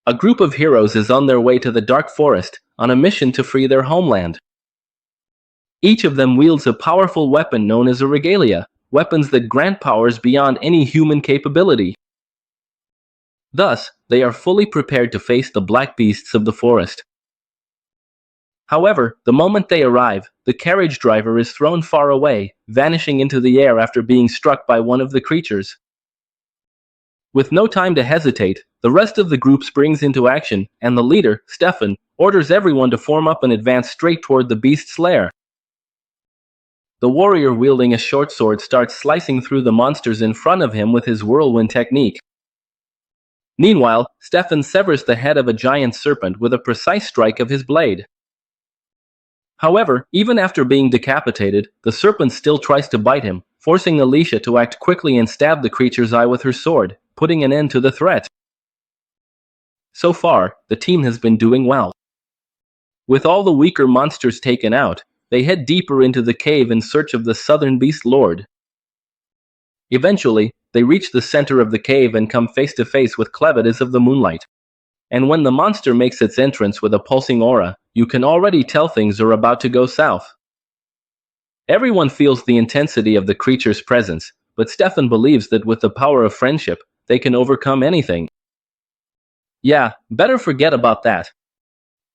A group of heroes is on their way to the Dark Forest on a mission to free their homeland. Each of them wields a powerful weapon known as a regalia, weapons that grant powers beyond any human capability. Thus, they are fully prepared to face the black beasts of the forest. However, the moment they arrive, the carriage driver is thrown far away, vanishing into the air after being struck by one of the creatures. With no time to hesitate, the rest of the group springs into action, and the leader, Stefan, orders everyone to form up and advance straight toward the beast's lair. The warrior wielding a short sword starts slicing through the monsters in front of him with his whirlwind technique. Meanwhile, Stefan severs the head of a giant serpent with a precise strike of his blade. However, even after being decapitated, the serpent still tries to bite him, forcing Alicia to act quickly and stab the creature's eye with her sword, putting an end to the threat. So far, the team has been doing well. With all the weaker monsters taken out, they head deeper into the cave in search of the Southern Beast Lord. Eventually, they reach the center of the cave and come face to face with Clevatess of the Moonlight. And when the monster makes its entrance with a pulsing aura, you can already tell things are about to go south. Everyone feels the intensity of the creature's presence, but Stefan believes that with the power of friendship, they can overcome anything. Yeah, better forget about that.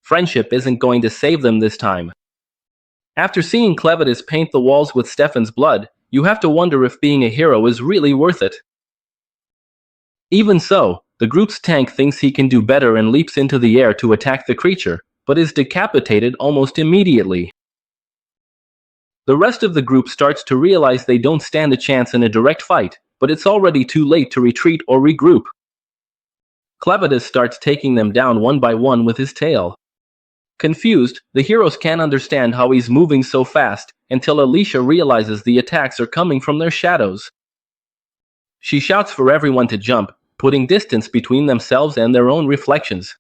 Friendship isn't going to save them this time. After seeing Clevatess paint the walls with Stefan's blood, you have to wonder if being a hero is really worth it. Even so, the group's tank thinks he can do better and leaps into the air to attack the creature, but is decapitated almost immediately. The rest of the group starts to realize they don't stand a chance in a direct fight, but it's already too late to retreat or regroup. Clevatess starts taking them down one by one with his tail. Confused, the heroes can't understand how he's moving so fast, until Alicia realizes the attacks are coming from their shadows. She shouts for everyone to jump, putting distance between themselves and their own reflections.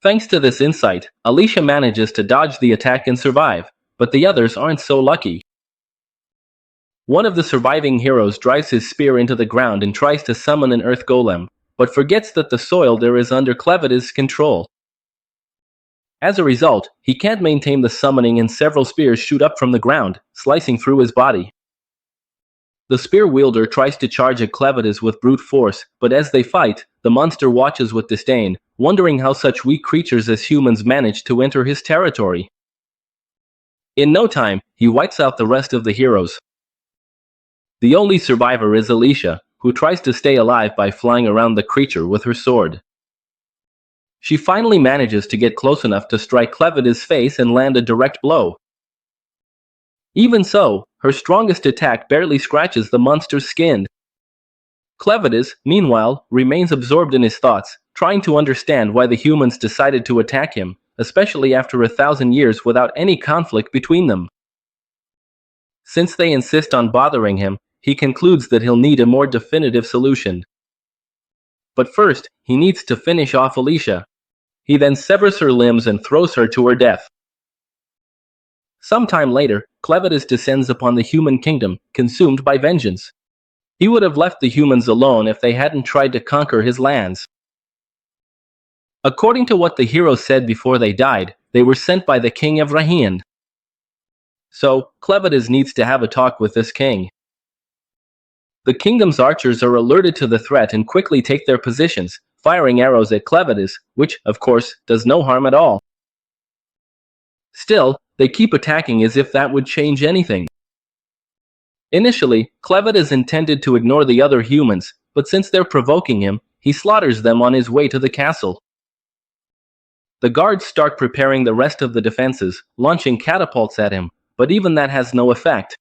Thanks to this insight, Alicia manages to dodge the attack and survive, but the others aren't so lucky. One of the surviving heroes drives his spear into the ground and tries to summon an earth golem, but forgets that the soil there is under Clevatess' control. As a result, he can't maintain the summoning and several spears shoot up from the ground, slicing through his body. The spear wielder tries to charge at Clevatess with brute force, but as they fight, the monster watches with disdain, wondering how such weak creatures as humans manage to enter his territory. In no time, he wipes out the rest of the heroes. The only survivor is Alicia, who tries to stay alive by flying around the creature with her sword. She finally manages to get close enough to strike Clevatess' face and land a direct blow. Even so, her strongest attack barely scratches the monster's skin. Clevatess, meanwhile, remains absorbed in his thoughts, trying to understand why the humans decided to attack him, especially after 1,000 years without any conflict between them. Since they insist on bothering him, he concludes that he'll need a more definitive solution. But first, he needs to finish off Alicia. He then severs her limbs and throws her to her death. Sometime later, Clevatess descends upon the human kingdom, consumed by vengeance. He would have left the humans alone if they hadn't tried to conquer his lands. According to what the heroes said before they died, they were sent by the king of Rahian. So, Clevatess needs to have a talk with this king. The kingdom's archers are alerted to the threat and quickly take their positions, firing arrows at Clevatess, which, of course, does no harm at all. Still, they keep attacking as if that would change anything. Initially, Clevatess intended to ignore the other humans, but since they're provoking him, he slaughters them on his way to the castle. The guards start preparing the rest of the defenses, launching catapults at him, but even that has no effect.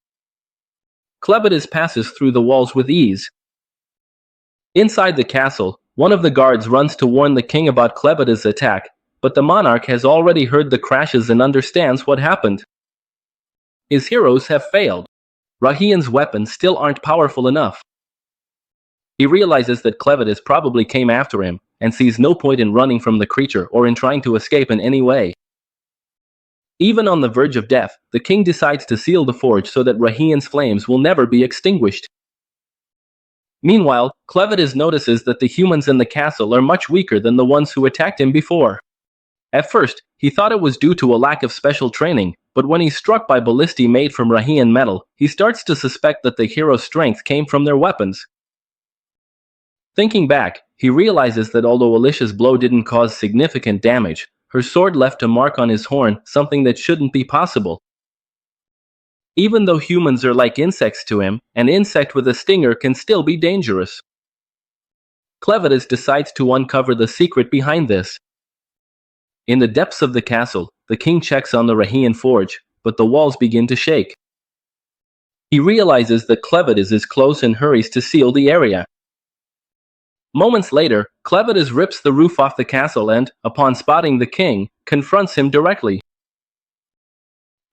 Clevatess passes through the walls with ease. Inside the castle, one of the guards runs to warn the king about Clevatess' attack, but the monarch has already heard the crashes and understands what happened. His heroes have failed. Rahian's weapons still aren't powerful enough. He realizes that Clevatess probably came after him, and sees no point in running from the creature or in trying to escape in any way. Even on the verge of death, the king decides to seal the forge so that Rahian's flames will never be extinguished. Meanwhile, Clevatess notices that the humans in the castle are much weaker than the ones who attacked him before. At first, he thought it was due to a lack of special training, but when he's struck by ballistae made from Rahian metal, he starts to suspect that the hero's strength came from their weapons. Thinking back, he realizes that although Alicia's blow didn't cause significant damage, her sword left a mark on his horn, something that shouldn't be possible. Even though humans are like insects to him, an insect with a stinger can still be dangerous. Clevatess decides to uncover the secret behind this. In the depths of the castle, the king checks on the Rahian forge, but the walls begin to shake. He realizes that Clevatess is close and hurries to seal the area. Moments later, Clevatess rips the roof off the castle and, upon spotting the king, confronts him directly.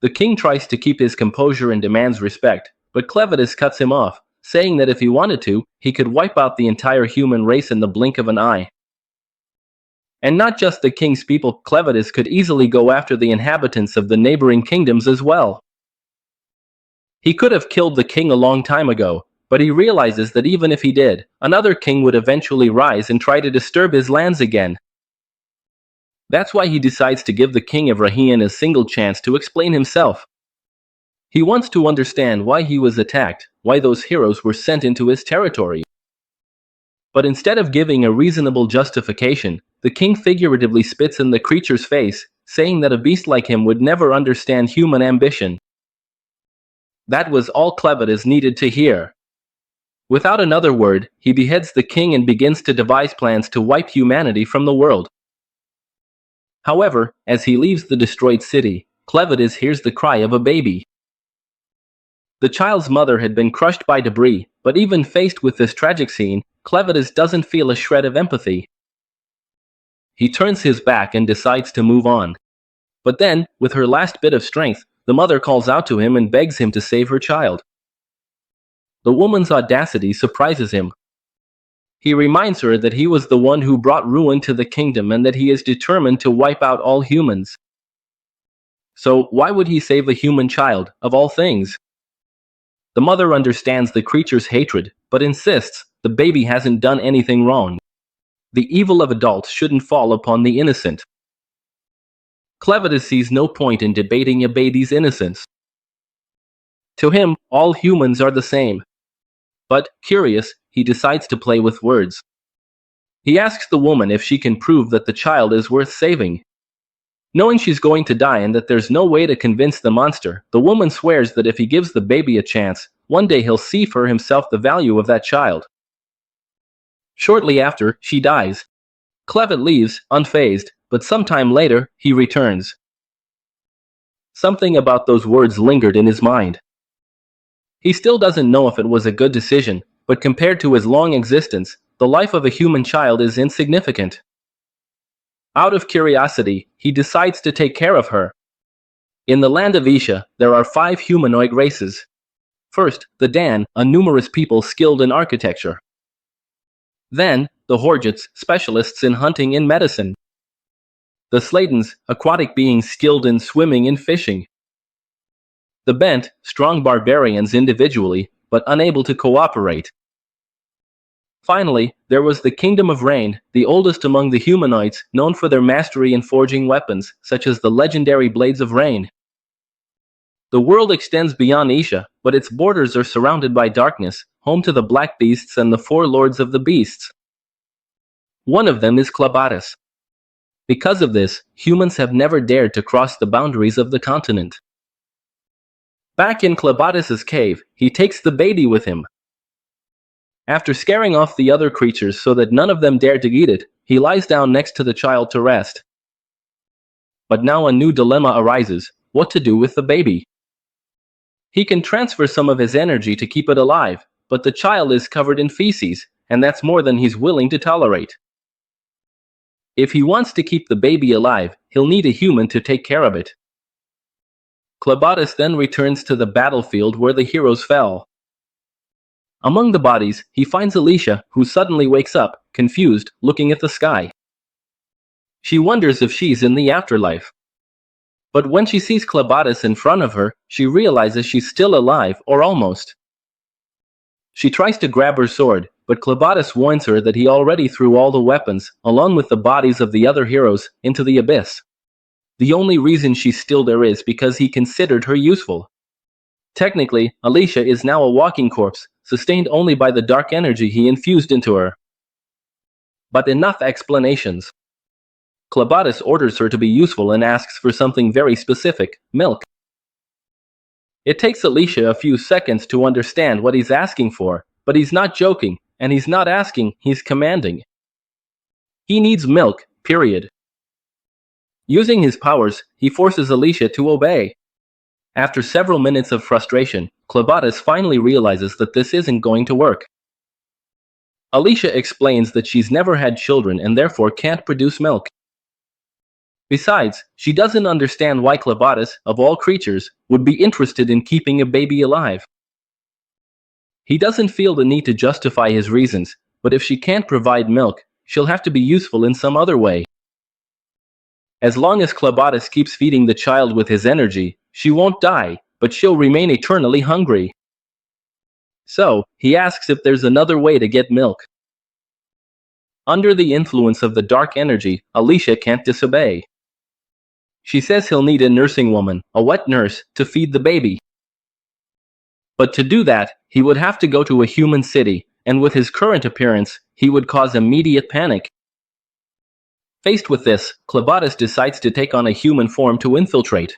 The king tries to keep his composure and demands respect, but Clevatess cuts him off, saying that if he wanted to, he could wipe out the entire human race in the blink of an eye. And not just the king's people, Clevatess could easily go after the inhabitants of the neighboring kingdoms as well. He could have killed the king a long time ago, but he realizes that even if he did, another king would eventually rise and try to disturb his lands again. That's why he decides to give the king of Rahian a single chance to explain himself. He wants to understand why he was attacked, why those heroes were sent into his territory. But instead of giving a reasonable justification, the king figuratively spits in the creature's face, saying that a beast like him would never understand human ambition. That was all Clevatess needed to hear. Without another word, he beheads the king and begins to devise plans to wipe humanity from the world. However, as he leaves the destroyed city, Clevatess hears the cry of a baby. The child's mother had been crushed by debris, but even faced with this tragic scene, Clevatess doesn't feel a shred of empathy. He turns his back and decides to move on. But then, with her last bit of strength, the mother calls out to him and begs him to save her child. The woman's audacity surprises him. He reminds her that he was the one who brought ruin to the kingdom and that he is determined to wipe out all humans. So why would he save a human child, of all things? The mother understands the creature's hatred, but insists the baby hasn't done anything wrong. The evil of adults shouldn't fall upon the innocent. Clevatess sees no point in debating a baby's innocence. To him, all humans are the same. But, curious, he decides to play with words. He asks the woman if she can prove that the child is worth saving. Knowing she's going to die and that there's no way to convince the monster, the woman swears that if he gives the baby a chance, one day he'll see for himself the value of that child. Shortly after, she dies. Clevatess leaves, unfazed, but sometime later, he returns. Something about those words lingered in his mind. He still doesn't know if it was a good decision, but compared to his long existence, the life of a human child is insignificant. Out of curiosity, he decides to take care of her. In the land of Isha, there are 5 humanoid races. First, the Dan, a numerous people skilled in architecture. Then, the Horjits, specialists in hunting and medicine. The Slatans, aquatic beings skilled in swimming and fishing. The Bent, strong barbarians individually, but unable to cooperate. Finally, there was the Kingdom of Rain, the oldest among the humanoids, known for their mastery in forging weapons, such as the legendary Blades of Rain. The world extends beyond Isha, but its borders are surrounded by darkness, home to the Black Beasts and the 4 Lords of the Beasts. One of them is Clevatess. Because of this, humans have never dared to cross the boundaries of the continent. Back in Clevatess's cave, he takes the baby with him. After scaring off the other creatures so that none of them dare to eat it, he lies down next to the child to rest. But now a new dilemma arises: what to do with the baby? He can transfer some of his energy to keep it alive, but the child is covered in feces, and that's more than he's willing to tolerate. If he wants to keep the baby alive, he'll need a human to take care of it. Clevatess then returns to the battlefield where the heroes fell. Among the bodies, he finds Alicia, who suddenly wakes up, confused, looking at the sky. She wonders if she's in the afterlife. But when she sees Clevatess in front of her, she realizes she's still alive, or almost. She tries to grab her sword, but Clevatess warns her that he already threw all the weapons, along with the bodies of the other heroes, into the abyss. The only reason she's still there is because he considered her useful. Technically, Alicia is now a walking corpse, sustained only by the dark energy he infused into her. But enough explanations. Clevatess orders her to be useful and asks for something very specific: milk. It takes Alicia a few seconds to understand what he's asking for, but he's not joking, and he's not asking, he's commanding. He needs milk, period. Using his powers, he forces Alicia to obey. After several minutes of frustration, Clevatess finally realizes that this isn't going to work. Alicia explains that she's never had children and therefore can't produce milk. Besides, she doesn't understand why Clevatess, of all creatures, would be interested in keeping a baby alive. He doesn't feel the need to justify his reasons, but if she can't provide milk, she'll have to be useful in some other way. As long as Clevatess keeps feeding the child with his energy, she won't die, but she'll remain eternally hungry. So, he asks if there's another way to get milk. Under the influence of the dark energy, Alicia can't disobey. She says he'll need a nursing woman, a wet nurse, to feed the baby. But to do that, he would have to go to a human city, and with his current appearance, he would cause immediate panic. Faced with this, Clevatess decides to take on a human form to infiltrate.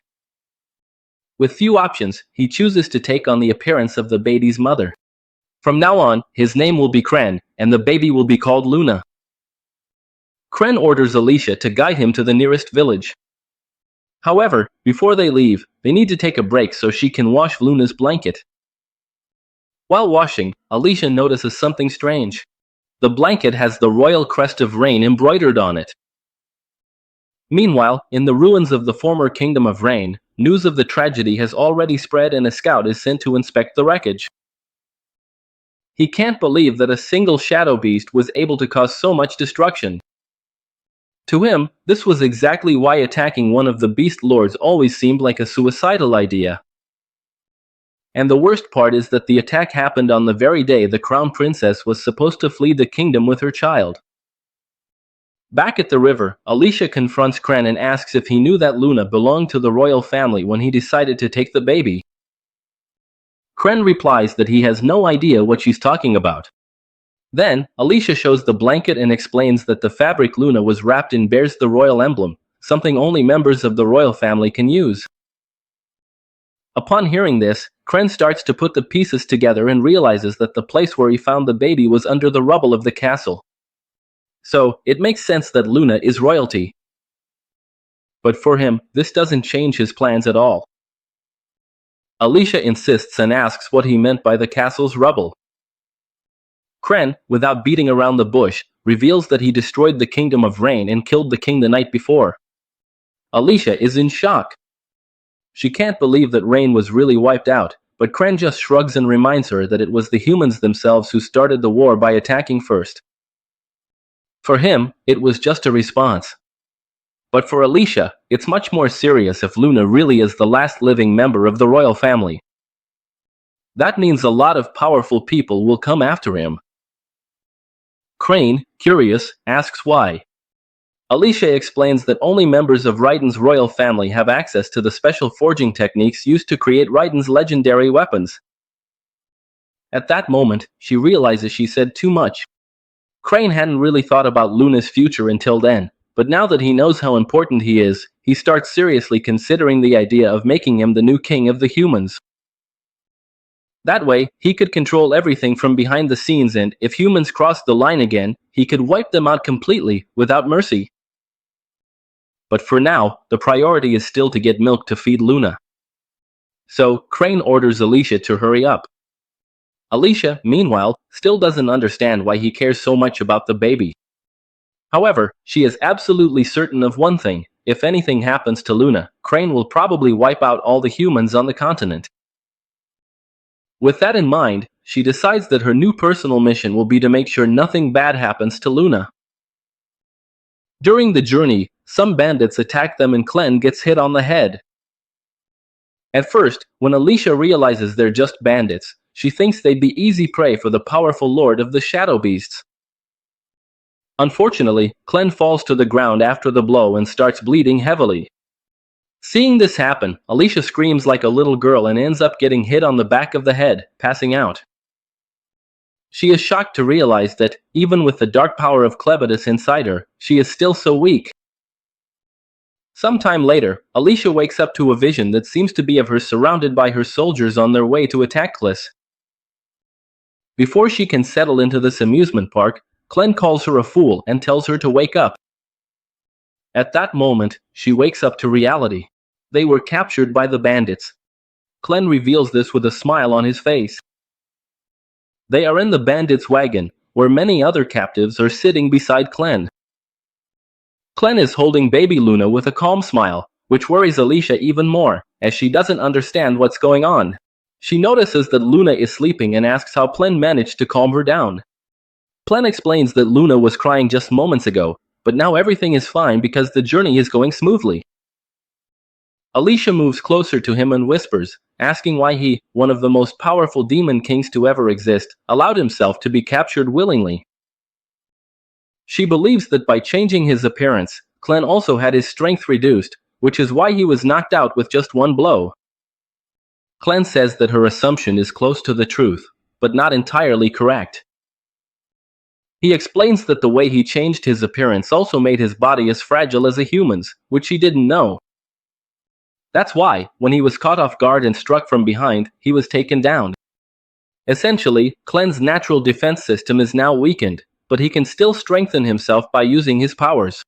With few options, he chooses to take on the appearance of the baby's mother. From now on, his name will be Kren, and the baby will be called Luna. Kren orders Alicia to guide him to the nearest village. However, before they leave, they need to take a break so she can wash Luna's blanket. While washing, Alicia notices something strange. The blanket has the royal crest of Rain embroidered on it. Meanwhile, in the ruins of the former Kingdom of Rain, news of the tragedy has already spread and a scout is sent to inspect the wreckage. He can't believe that a single shadow beast was able to cause so much destruction. To him, this was exactly why attacking one of the beast lords always seemed like a suicidal idea. And the worst part is that the attack happened on the very day the crown princess was supposed to flee the kingdom with her child. Back at the river, Alicia confronts Kren and asks if he knew that Luna belonged to the royal family when he decided to take the baby. Kren replies that he has no idea what she's talking about. Then, Alicia shows the blanket and explains that the fabric Luna was wrapped in bears the royal emblem, something only members of the royal family can use. Upon hearing this, Kren starts to put the pieces together and realizes that the place where he found the baby was under the rubble of the castle. So, it makes sense that Luna is royalty. But for him, this doesn't change his plans at all. Alicia insists and asks what he meant by the castle's rubble. Kren, without beating around the bush, reveals that he destroyed the Kingdom of Rain and killed the king the night before. Alicia is in shock. She can't believe that Rain was really wiped out, but Kren just shrugs and reminds her that it was the humans themselves who started the war by attacking first. For him, it was just a response. But for Alicia, it's much more serious if Luna really is the last living member of the royal family. That means a lot of powerful people will come after him. Crane, curious, asks why. Alicia explains that only members of Raiden's royal family have access to the special forging techniques used to create Raiden's legendary weapons. At that moment, she realizes she said too much. Crane hadn't really thought about Luna's future until then, but now that he knows how important he is, he starts seriously considering the idea of making him the new king of the humans. That way, he could control everything from behind the scenes, and if humans crossed the line again, he could wipe them out completely, without mercy. But for now, the priority is still to get milk to feed Luna. So, Crane orders Alicia to hurry up. Alicia, meanwhile, still doesn't understand why he cares so much about the baby. However, she is absolutely certain of one thing: if anything happens to Luna, Crane will probably wipe out all the humans on the continent. With that in mind, she decides that her new personal mission will be to make sure nothing bad happens to Luna. During the journey, some bandits attack them and Klen gets hit on the head. At first, when Alicia realizes they're just bandits, she thinks they'd be easy prey for the powerful lord of the shadow beasts. Unfortunately, Clen falls to the ground after the blow and starts bleeding heavily. Seeing this happen, Alicia screams like a little girl and ends up getting hit on the back of the head, passing out. She is shocked to realize that, even with the dark power of Clevatess inside her, she is still so weak. Sometime later, Alicia wakes up to a vision that seems to be of her surrounded by her soldiers on their way to attack Clis. Before she can settle into this amusement park, Clen calls her a fool and tells her to wake up. At that moment, she wakes up to reality. They were captured by the bandits. Clen reveals this with a smile on his face. They are in the bandits' wagon, where many other captives are sitting beside Clen. Clen is holding baby Luna with a calm smile, which worries Alicia even more, as she doesn't understand what's going on. She notices that Luna is sleeping and asks how Clen managed to calm her down. Clen explains that Luna was crying just moments ago, but now everything is fine because the journey is going smoothly. Alicia moves closer to him and whispers, asking why he, one of the most powerful demon kings to ever exist, allowed himself to be captured willingly. She believes that by changing his appearance, Clen also had his strength reduced, which is why he was knocked out with just one blow. Clen says that her assumption is close to the truth, but not entirely correct. He explains that the way he changed his appearance also made his body as fragile as a human's, which she didn't know. That's why, when he was caught off guard and struck from behind, he was taken down. Essentially, Clen's natural defense system is now weakened, but he can still strengthen himself by using his powers.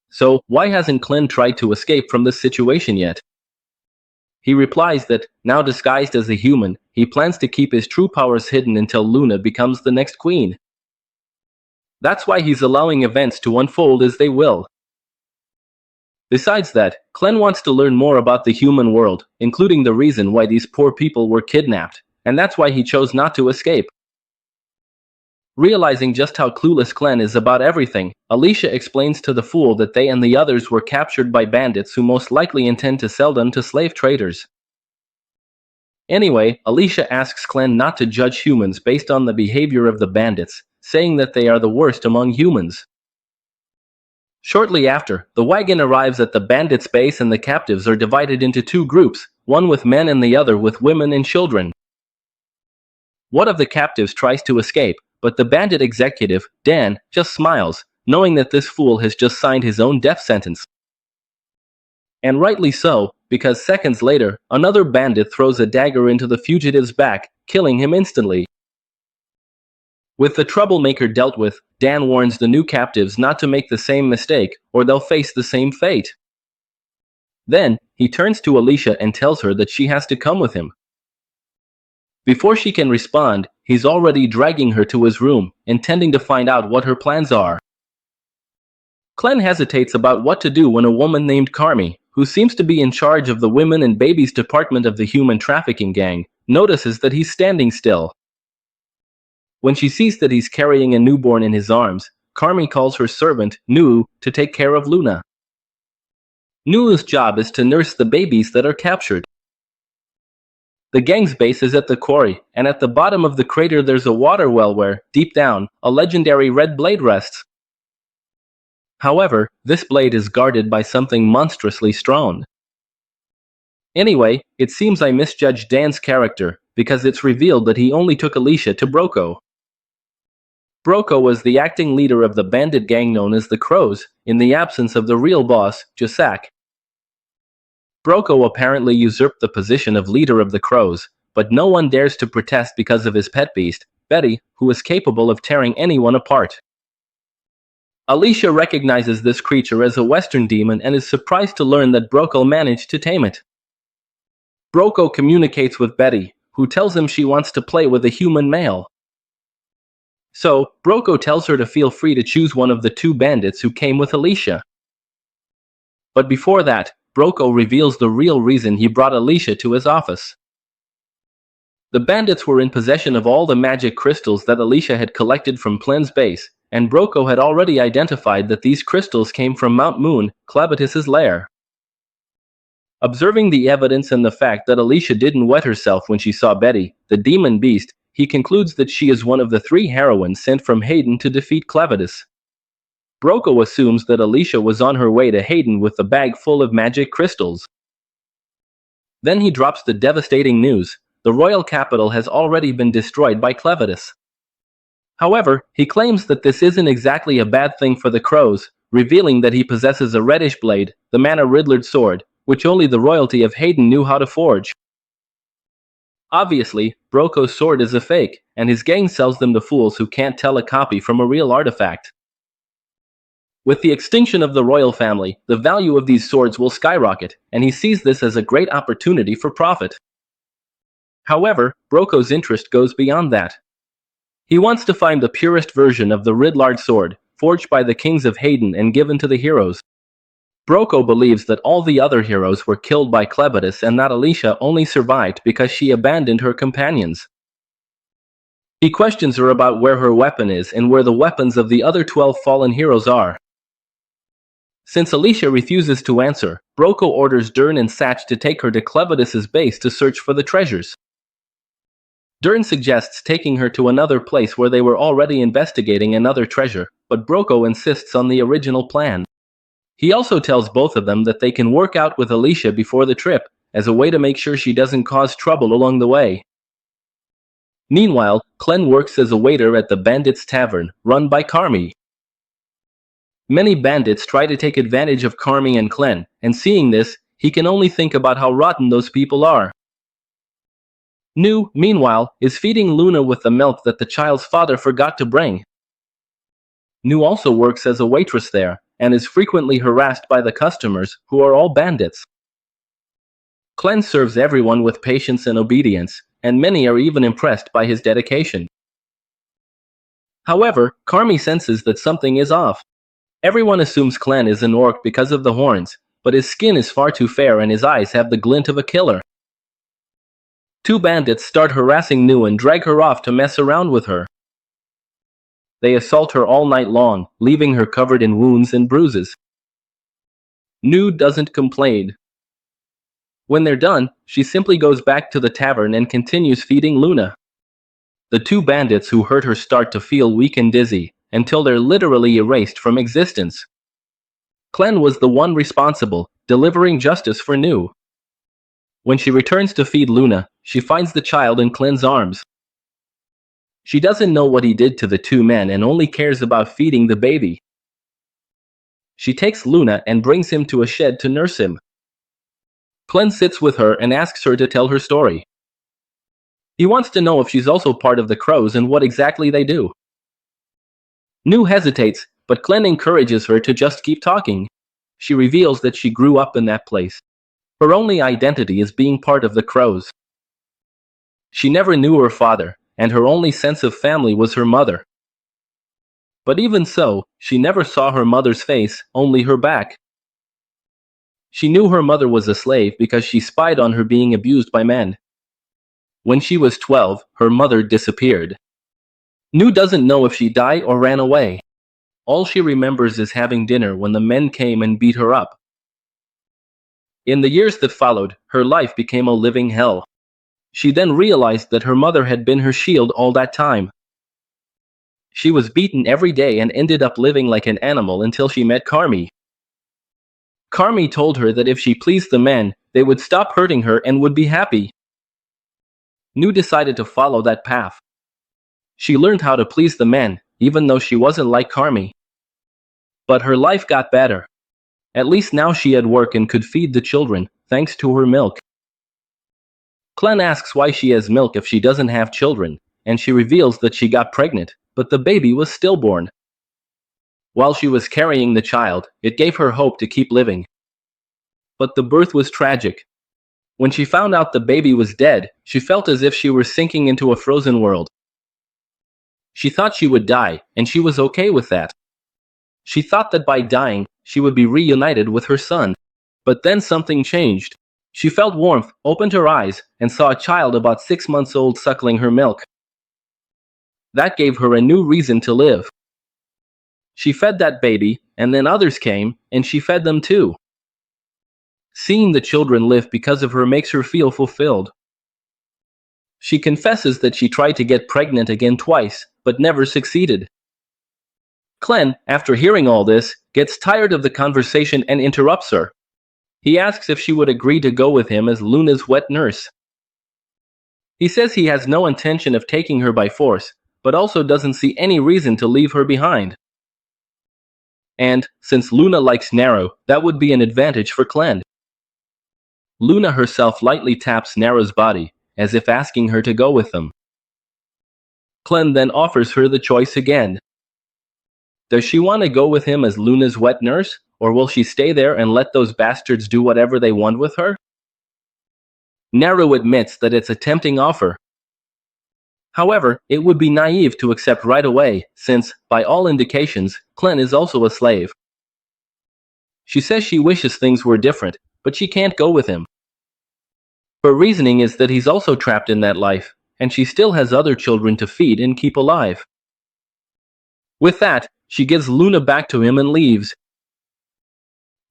So, why hasn't Clen tried to escape from this situation yet? He replies that, now disguised as a human, he plans to keep his true powers hidden until Luna becomes the next queen. That's why he's allowing events to unfold as they will. Besides that, Clen wants to learn more about the human world, including the reason why these poor people were kidnapped, and that's why he chose not to escape. Realizing just how clueless Clen is about everything, Alicia explains to the fool that they and the others were captured by bandits who most likely intend to sell them to slave traders. Anyway, Alicia asks Clen not to judge humans based on the behavior of the bandits, saying that they are the worst among humans. Shortly after, the wagon arrives at the bandits' base and the captives are divided into two groups, one with men and the other with women and children. One of the captives tries to escape, but the bandit executive, Dan, just smiles, knowing that this fool has just signed his own death sentence. And rightly so, because seconds later, another bandit throws a dagger into the fugitive's back, killing him instantly. With the troublemaker dealt with, Dan warns the new captives not to make the same mistake, or they'll face the same fate. Then, he turns to Alicia and tells her that she has to come with him. Before she can respond, he's already dragging her to his room, intending to find out what her plans are. Clen hesitates about what to do when a woman named Carmi, who seems to be in charge of the women and babies department of the human trafficking gang, notices that he's standing still. When she sees that he's carrying a newborn in his arms, Carmi calls her servant, Nu, to take care of Luna. Nu's job is to nurse the babies that are captured. The gang's base is at the quarry, and at the bottom of the crater there's a water well where, deep down, a legendary red blade rests. However, this blade is guarded by something monstrously strong. Anyway, it seems I misjudged Dan's character, because it's revealed that he only took Alicia to Broko. Broko was the acting leader of the bandit gang known as the Crows, in the absence of the real boss, Jasak. Broko apparently usurped the position of leader of the Crows, but no one dares to protest because of his pet beast, Betty, who is capable of tearing anyone apart. Alicia recognizes this creature as a Western demon and is surprised to learn that Broko managed to tame it. Broko communicates with Betty, who tells him she wants to play with a human male. So, Broko tells her to feel free to choose one of the two bandits who came with Alicia. But before that, Broko reveals the real reason he brought Alicia to his office. The bandits were in possession of all the magic crystals that Alicia had collected from Clen's base, and Broko had already identified that these crystals came from Mount Moon, Clevatess's lair. Observing the evidence and the fact that Alicia didn't wet herself when she saw Betty, the demon beast, he concludes that she is one of the 3 heroines sent from Hayden to defeat Clevatess. Broko assumes that Alicia was on her way to Hayden with a bag full of magic crystals. Then he drops the devastating news: the royal capital has already been destroyed by Clevatess. However, he claims that this isn't exactly a bad thing for the crows, revealing that he possesses a reddish blade, the mana-riddlered sword, which only the royalty of Hayden knew how to forge. Obviously, Broko's sword is a fake, and his gang sells them to fools who can't tell a copy from a real artifact. With the extinction of the royal family, the value of these swords will skyrocket, and he sees this as a great opportunity for profit. However, Broko's interest goes beyond that. He wants to find the purest version of the Riddlard sword, forged by the kings of Hayden and given to the heroes. Broko believes that all the other heroes were killed by Clevatess and that Alicia only survived because she abandoned her companions. He questions her about where her weapon is and where the weapons of the other 12 fallen heroes are. Since Alicia refuses to answer, Broko orders Dern and Satch to take her to Clevatess's base to search for the treasures. Dern suggests taking her to another place where they were already investigating another treasure, but Broko insists on the original plan. He also tells both of them that they can work out with Alicia before the trip, as a way to make sure she doesn't cause trouble along the way. Meanwhile, Clen works as a waiter at the Bandits Tavern, run by Carmi. Many bandits try to take advantage of Carmi and Clen, and seeing this, he can only think about how rotten those people are. Nu, meanwhile, is feeding Luna with the milk that the child's father forgot to bring. Nu also works as a waitress there, and is frequently harassed by the customers, who are all bandits. Clen serves everyone with patience and obedience, and many are even impressed by his dedication. However, Carmi senses that something is off. Everyone assumes Clen is an orc because of the horns, but his skin is far too fair and his eyes have the glint of a killer. 2 bandits start harassing Nu and drag her off to mess around with her. They assault her all night long, leaving her covered in wounds and bruises. Nu doesn't complain. When they're done, she simply goes back to the tavern and continues feeding Luna. The 2 bandits who hurt her start to feel weak and dizzy, until they're literally erased from existence. Clen was the one responsible, delivering justice for Nu. When she returns to feed Luna, she finds the child in Clen's arms. She doesn't know what he did to the 2 men and only cares about feeding the baby. She takes Luna and brings him to a shed to nurse him. Clen sits with her and asks her to tell her story. He wants to know if she's also part of the crows and what exactly they do. Nu hesitates, but Clen encourages her to just keep talking. She reveals that she grew up in that place. Her only identity is being part of the crows. She never knew her father, and her only sense of family was her mother. But even so, she never saw her mother's face, only her back. She knew her mother was a slave because she spied on her being abused by men. When she was 12, her mother disappeared. Nu doesn't know if she died or ran away. All she remembers is having dinner when the men came and beat her up. In the years that followed, her life became a living hell. She then realized that her mother had been her shield all that time. She was beaten every day and ended up living like an animal until she met Carmi. Carmi told her that if she pleased the men, they would stop hurting her and would be happy. Nu decided to follow that path. She learned how to please the men, even though she wasn't like Carmi. But her life got better. At least now she had work and could feed the children, thanks to her milk. Clen asks why she has milk if she doesn't have children, and she reveals that she got pregnant, but the baby was stillborn. While she was carrying the child, it gave her hope to keep living. But the birth was tragic. When she found out the baby was dead, she felt as if she were sinking into a frozen world. She thought she would die, and she was okay with that. She thought that by dying, she would be reunited with her son. But then something changed. She felt warmth, opened her eyes, and saw a child about 6 months old suckling her milk. That gave her a new reason to live. She fed that baby, and then others came, and she fed them too. Seeing the children live because of her makes her feel fulfilled. She confesses that she tried to get pregnant again twice, but never succeeded. Clen, after hearing all this, gets tired of the conversation and interrupts her. He asks if she would agree to go with him as Luna's wet nurse. He says he has no intention of taking her by force, but also doesn't see any reason to leave her behind. And, since Luna likes Naru, that would be an advantage for Clen. Luna herself lightly taps Naru's body, as if asking her to go with them. Clen then offers her the choice again. Does she want to go with him as Luna's wet nurse, or will she stay there and let those bastards do whatever they want with her? Naru admits that it's a tempting offer. However, it would be naive to accept right away, since, by all indications, Clen is also a slave. She says she wishes things were different, but she can't go with him. Her reasoning is that he's also trapped in that life, and she still has other children to feed and keep alive. With that, she gives Luna back to him and leaves.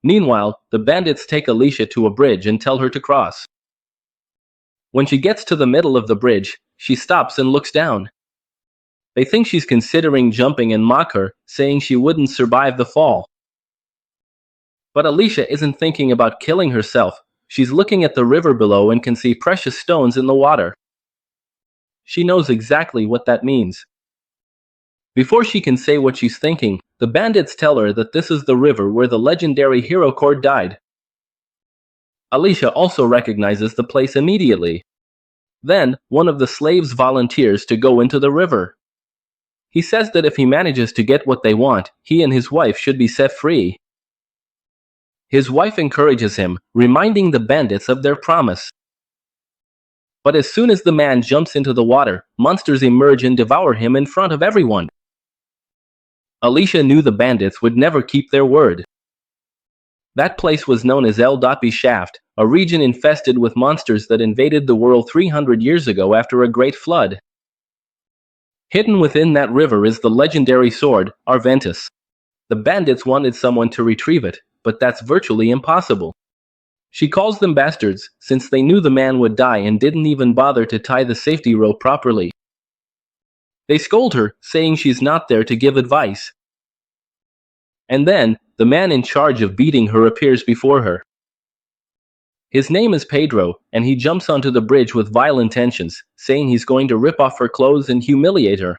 Meanwhile, the bandits take Alicia to a bridge and tell her to cross. When she gets to the middle of the bridge, she stops and looks down. They think she's considering jumping and mock her, saying she wouldn't survive the fall. But Alicia isn't thinking about killing herself. She's looking at the river below and can see precious stones in the water. She knows exactly what that means. Before she can say what she's thinking, the bandits tell her that this is the river where the legendary hero Cord died. Alicia also recognizes the place immediately. Then, one of the slaves volunteers to go into the river. He says that if he manages to get what they want, he and his wife should be set free. His wife encourages him, reminding the bandits of their promise. But as soon as the man jumps into the water, monsters emerge and devour him in front of everyone. Alicia knew the bandits would never keep their word. That place was known as El-B Shaft, a region infested with monsters that invaded the world 300 years ago after a great flood. Hidden within that river is the legendary sword, Arventus. The bandits wanted someone to retrieve it, but that's virtually impossible. She calls them bastards, since they knew the man would die and didn't even bother to tie the safety rope properly. They scold her, saying she's not there to give advice. And then, the man in charge of beating her appears before her. His name is Pedro, and he jumps onto the bridge with vile intentions, saying he's going to rip off her clothes and humiliate her.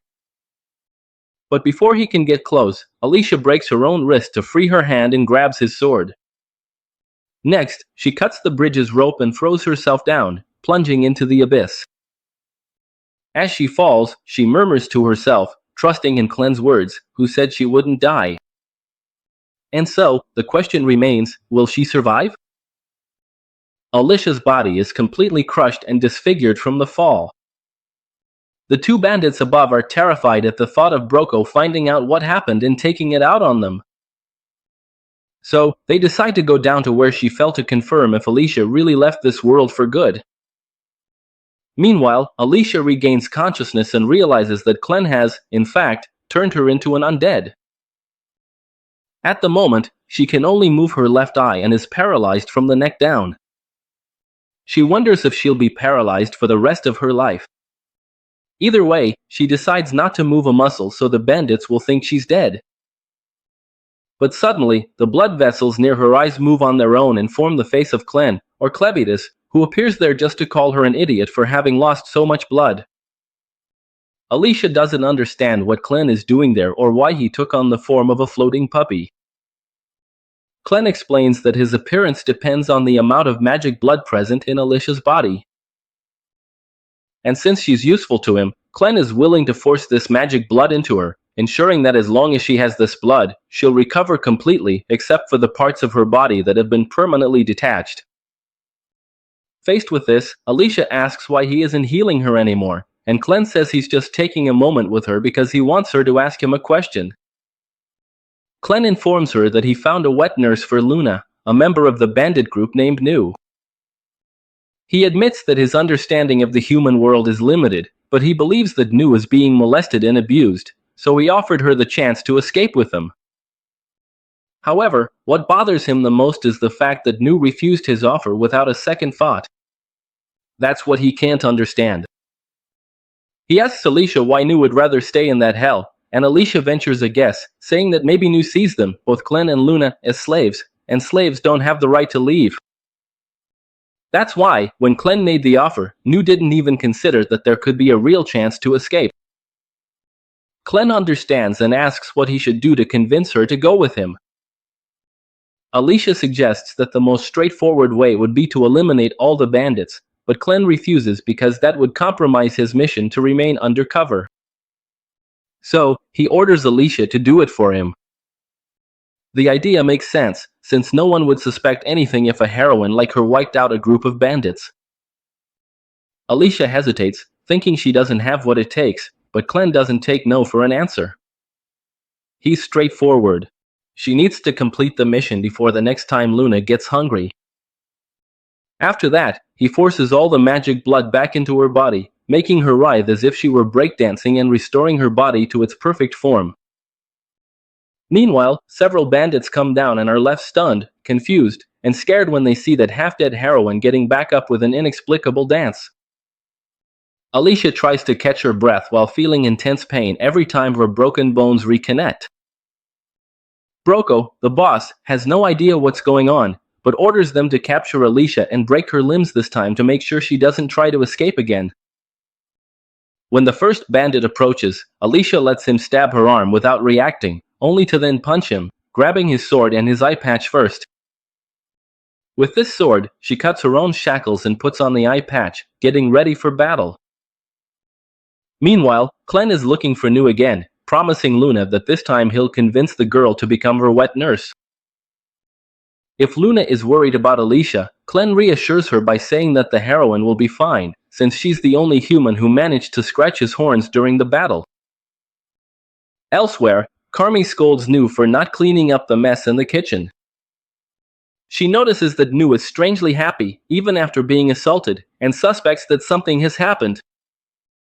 But before he can get close, Alicia breaks her own wrist to free her hand and grabs his sword. Next, she cuts the bridge's rope and throws herself down, plunging into the abyss. As she falls, she murmurs to herself, trusting in Clen's words, who said she wouldn't die. And so, the question remains, will she survive? Alicia's body is completely crushed and disfigured from the fall. The two bandits above are terrified at the thought of Broco finding out what happened and taking it out on them. So, they decide to go down to where she fell to confirm if Alicia really left this world for good. Meanwhile, Alicia regains consciousness and realizes that Clen has, in fact, turned her into an undead. At the moment, she can only move her left eye and is paralyzed from the neck down. She wonders if she'll be paralyzed for the rest of her life. Either way, she decides not to move a muscle so the bandits will think she's dead. But suddenly, the blood vessels near her eyes move on their own and form the face of Clen, or Clevatess, who appears there just to call her an idiot for having lost so much blood. Alicia doesn't understand what Clen is doing there or why he took on the form of a floating puppy. Clen explains that his appearance depends on the amount of magic blood present in Alicia's body. And since she's useful to him, Clen is willing to force this magic blood into her, ensuring that as long as she has this blood, she'll recover completely except for the parts of her body that have been permanently detached. Faced with this, Alicia asks why he isn't healing her anymore, and Clen says he's just taking a moment with her because he wants her to ask him a question. Clen informs her that he found a wet nurse for Luna, a member of the bandit group named Nu. He admits that his understanding of the human world is limited, but he believes that Nu is being molested and abused, so he offered her the chance to escape with him. However, what bothers him the most is the fact that Nu refused his offer without a second thought. That's what he can't understand. He asks Alicia why Nu would rather stay in that hell, and Alicia ventures a guess, saying that maybe Nu sees them, both Glenn and Luna, as slaves, and slaves don't have the right to leave. That's why, when Glenn made the offer, Nu didn't even consider that there could be a real chance to escape. Glenn understands and asks what he should do to convince her to go with him. Alicia suggests that the most straightforward way would be to eliminate all the bandits, but Glenn refuses because that would compromise his mission to remain undercover. So, he orders Alicia to do it for him. The idea makes sense, since no one would suspect anything if a heroine like her wiped out a group of bandits. Alicia hesitates, thinking she doesn't have what it takes, but Glenn doesn't take no for an answer. He's straightforward. She needs to complete the mission before the next time Luna gets hungry. After that, he forces all the magic blood back into her body, making her writhe as if she were breakdancing and restoring her body to its perfect form. Meanwhile, several bandits come down and are left stunned, confused, and scared when they see that half-dead heroine getting back up with an inexplicable dance. Alicia tries to catch her breath while feeling intense pain every time her broken bones reconnect. Broco, the boss, has no idea what's going on, but orders them to capture Alicia and break her limbs this time to make sure she doesn't try to escape again. When the first bandit approaches, Alicia lets him stab her arm without reacting, only to then punch him, grabbing his sword and his eye patch first. With this sword, she cuts her own shackles and puts on the eye patch, getting ready for battle. Meanwhile, Glenn is looking for Nu again, promising Luna that this time he'll convince the girl to become her wet nurse. If Luna is worried about Alicia, Glenn reassures her by saying that the heroine will be fine, since she's the only human who managed to scratch his horns during the battle. Elsewhere, Carmi scolds Nu for not cleaning up the mess in the kitchen. She notices that Nu is strangely happy, even after being assaulted, and suspects that something has happened.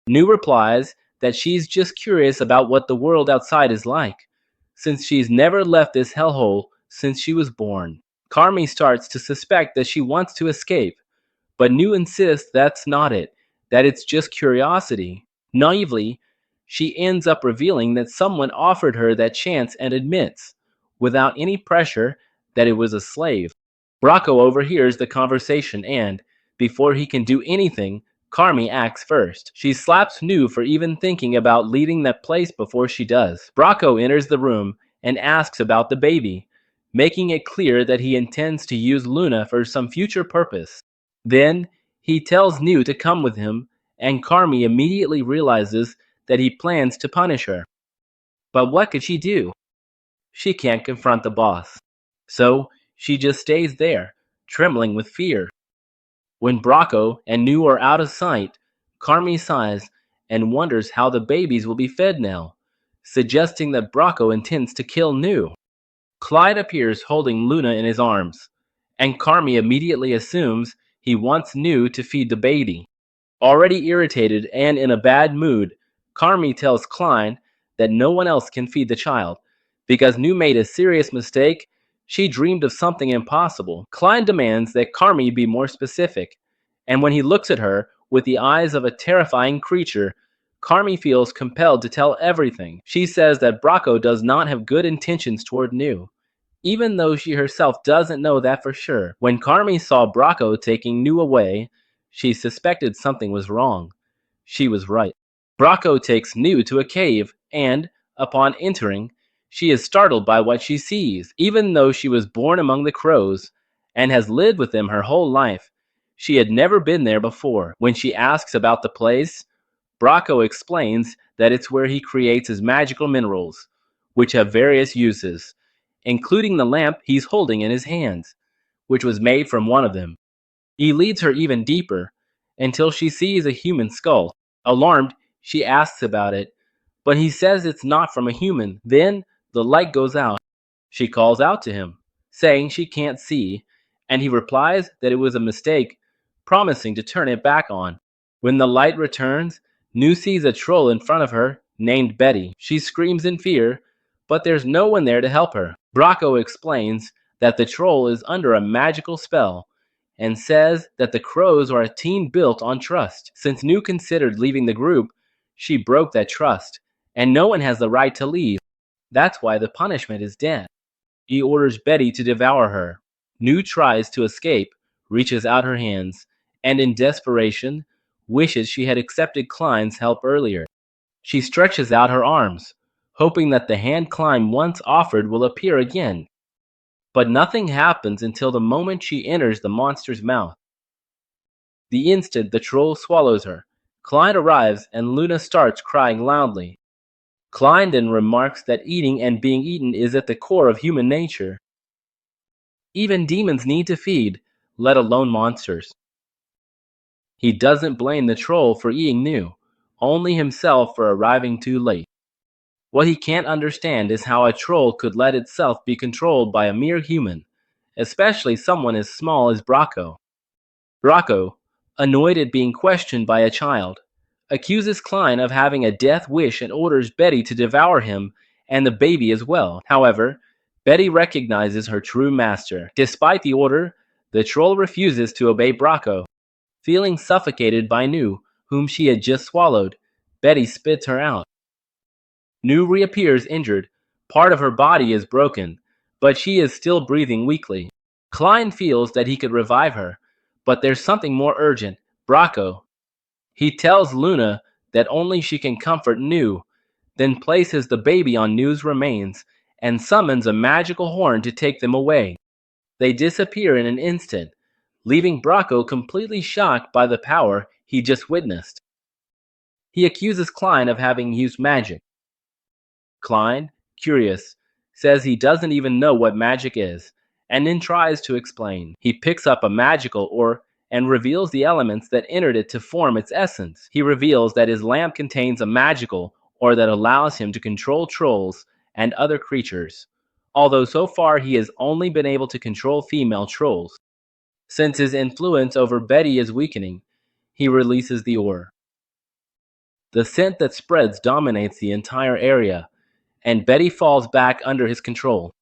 Nu replies that she's just curious about what the world outside is like, since she's never left this hellhole since she was born. Carmi starts to suspect that she wants to escape, but Nu insists that's not it, that it's just curiosity. Naively, she ends up revealing that someone offered her that chance and admits, without any pressure, that it was a slave. Bracco overhears the conversation and, before he can do anything, Carmi acts first. She slaps Nu for even thinking about leaving that place before she does. Bracco enters the room and asks about the baby, making it clear that he intends to use Luna for some future purpose. Then, he tells Nu to come with him, and Carmi immediately realizes that he plans to punish her. But what could she do? She can't confront the boss. So, she just stays there, trembling with fear. When Bracco and Nu are out of sight, Carmi sighs and wonders how the babies will be fed now, suggesting that Bracco intends to kill Nu. Clyde appears holding Luna in his arms, and Carmi immediately assumes he wants Nu to feed the baby. Already irritated and in a bad mood, Carmi tells Clyde that no one else can feed the child, because Nu made a serious mistake. She dreamed of something impossible. Clyde demands that Carmi be more specific, and when he looks at her with the eyes of a terrifying creature, Carmi feels compelled to tell everything. She says that Bracco does not have good intentions toward Nu, even though she herself doesn't know that for sure. When Carmi saw Bracco taking Nu away, she suspected something was wrong. She was right. Bracco takes Nu to a cave, and, upon entering, she is startled by what she sees. Even though she was born among the crows, and has lived with them her whole life, she had never been there before. When she asks about the place, Bracco explains that it's where he creates his magical minerals, which have various uses, including the lamp he's holding in his hands, which was made from one of them. He leads her even deeper, until she sees a human skull. Alarmed, she asks about it, but he says it's not from a human. Then, the light goes out. She calls out to him, saying she can't see, and he replies that it was a mistake, promising to turn it back on. When the light returns, Nu sees a troll in front of her, named Betty. She screams in fear, but there's no one there to help her. Bracco explains that the troll is under a magical spell and says that the crows are a team built on trust. Since Nu considered leaving the group, she broke that trust, and no one has the right to leave. That's why the punishment is death. He orders Betty to devour her. Nu tries to escape, reaches out her hands, and in desperation, wishes she had accepted Klein's help earlier. She stretches out her arms, hoping that the hand Klein once offered will appear again. But nothing happens until the moment she enters the monster's mouth. The instant the troll swallows her, Klein arrives and Luna starts crying loudly. Klein then remarks that eating and being eaten is at the core of human nature. Even demons need to feed, let alone monsters. He doesn't blame the troll for eating Nu, only himself for arriving too late. What he can't understand is how a troll could let itself be controlled by a mere human, especially someone as small as Bracco. Bracco, annoyed at being questioned by a child, accuses Klein of having a death wish and orders Betty to devour him and the baby as well. However, Betty recognizes her true master. Despite the order, the troll refuses to obey Bracco. Feeling suffocated by Nu, whom she had just swallowed, Betty spits her out. Nu reappears injured. Part of her body is broken, but she is still breathing weakly. Klein feels that he could revive her, but there's something more urgent. Bracco. He tells Luna that only she can comfort Nu, then places the baby on Nu's remains and summons a magical horn to take them away. They disappear in an instant, leaving Bracco completely shocked by the power he just witnessed. He accuses Klein of having used magic. Klein, curious, says he doesn't even know what magic is, and then tries to explain. He picks up a magical ore and reveals the elements that entered it to form its essence. He reveals that his lamp contains a magical ore that allows him to control trolls and other creatures, although so far he has only been able to control female trolls. Since his influence over Betty is weakening, he releases the ore. The scent that spreads dominates the entire area, and Betty falls back under his control.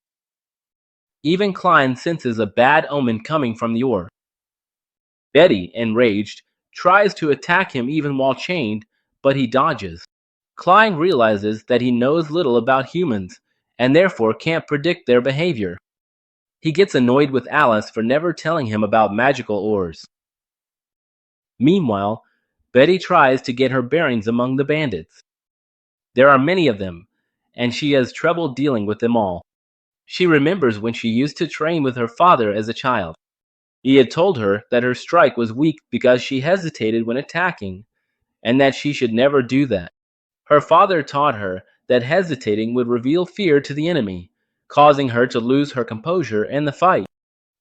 Even Klein senses a bad omen coming from the ore. Betty, enraged, tries to attack him even while chained, but he dodges. Klein realizes that he knows little about humans, and therefore can't predict their behavior. He gets annoyed with Alice for never telling him about magical ores. Meanwhile, Betty tries to get her bearings among the bandits. There are many of them, and she has trouble dealing with them all. She remembers when she used to train with her father as a child. He had told her that her strike was weak because she hesitated when attacking, and that she should never do that. Her father taught her that hesitating would reveal fear to the enemy, causing her to lose her composure in the fight.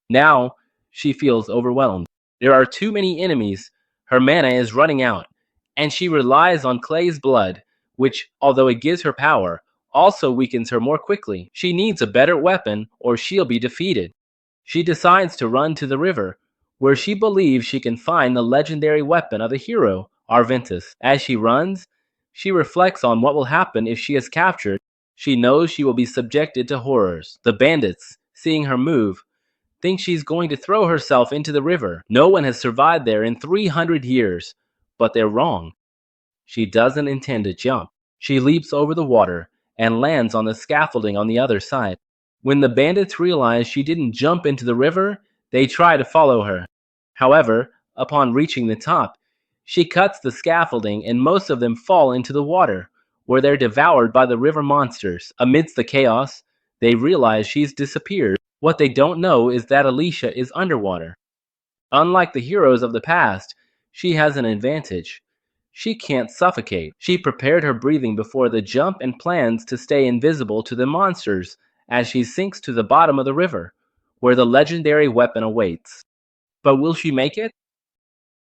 Now, she feels overwhelmed. There are too many enemies, her mana is running out, and she relies on Clay's blood, which, although it gives her power, also weakens her more quickly. She needs a better weapon or she'll be defeated. She decides to run to the river, where she believes she can find the legendary weapon of the hero, Arventus. As she runs, she reflects on what will happen if she is captured. She knows she will be subjected to horrors. The bandits, seeing her move, think she's going to throw herself into the river. No one has survived there in 300 years, but they're wrong. She doesn't intend to jump. She leaps over the water and lands on the scaffolding on the other side. When the bandits realize she didn't jump into the river, they try to follow her. However, upon reaching the top, she cuts the scaffolding and most of them fall into the water, where they're devoured by the river monsters. Amidst the chaos, they realize she's disappeared. What they don't know is that Alicia is underwater. Unlike the heroes of the past, she has an advantage. She can't suffocate. She prepared her breathing before the jump and plans to stay invisible to the monsters as she sinks to the bottom of the river, where the legendary weapon awaits. But will she make it?